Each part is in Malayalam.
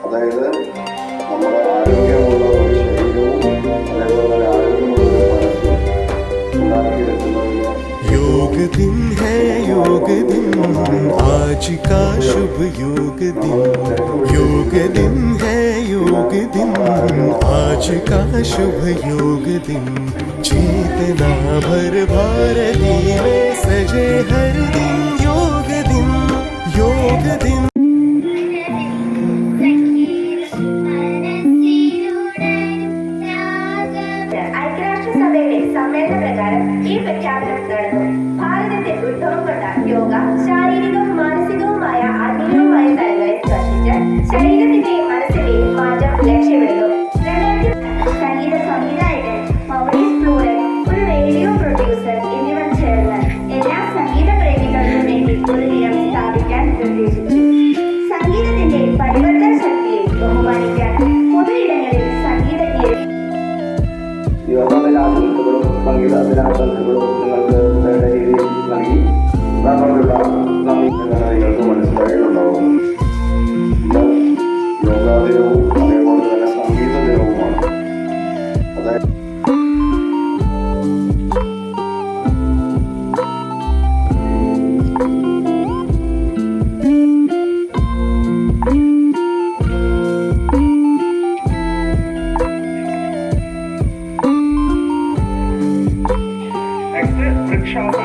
അതായത് നമ്മുടെ ആരോഗ്യമുള്ള ഒരു ശരീരവും അതേപോലെ തന്നെ ആരോഗ്യമുള്ള ഒരു മനസ്സും ഉണ്ടാക്കിയെടുക്കുന്നതിന് योग दिन है योग दिन आज का शुभ योग दिन योग दिन है योग दिन आज का शुभ योग दिन चेतना भर भारती में सजे हर दिन योग दिन योग दिन ഐക്യരാഷ്ട്രസഭയുടെ സമ്മേളന പ്രകാരം ഈ പ്രഖ്യാപനം നടന്നു. ഭാരതത്തിൽ ഉത്ഭവം കൊണ്ട യോഗ ശാരീരികവും മാനസികവുമായ ആത്മീയവുമായ തലങ്ങളെ സ്പർശിച്ച് ശരീരത്തിന്റെയും മനസ്സിന്റെയും മാറ്റം ലക്ഷ്യമിടുന്നു. സംഗീത സംവിധായകൻ മൗറീസ് ഫ്ലൂറൻ, ഒരു റേഡിയോ പ്രൊഡ്യൂസർ എന്നിവർ ചേർന്ന് എല്ലാ സംഗീത പ്രേമികൾക്കും വേണ്ടി ഒരു ദിനം സ്ഥാപിക്കാൻ നിർദ്ദേശിച്ചു. സംഗീതത്തിന്റെ പരിവർത്തന ശക്തിയെ ബഹുമാനിക്കാൻ പൊതു ഇടങ്ങളിൽ സംഗീതജ്ഞരെ യോഗ ദിനാശംസകളും സംഗീത ദിനാശംസകളും നിങ്ങൾക്ക് വേണ്ട രീതിയിൽ നൽകി നമ്മളുള്ള നന്ദി നിങ്ങൾക്ക് മനസ്സിലായിട്ടുണ്ടാവും. ഇത് യോഗാ ദിനവും അതേപോലെ തന്നെ സംഗീത ദിനവുമാണ്. അതായത് വൃക്ഷാസന.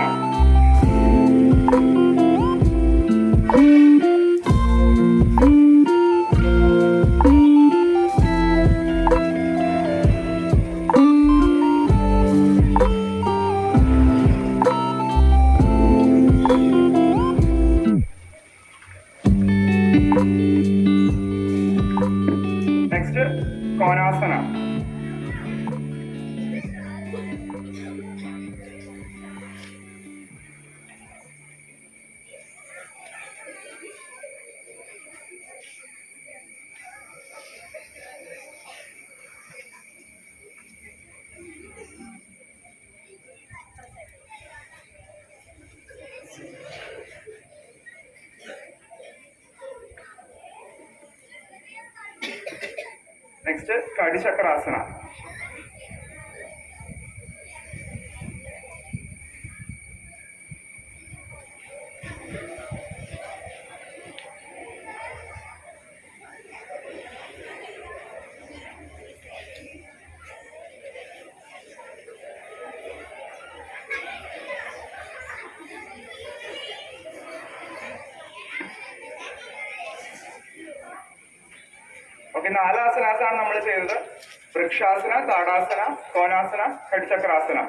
നെക്സ്റ്റ് കോനാസന. നെക്സ്റ്റ് കടിചക്രാസന. ഓക്കെ, 4 ആസനാസാണ് നമ്മൾ ചെയ്തത്. വൃക്ഷാസന, താടാസന, കോനാസന, കടിചക്രാസന.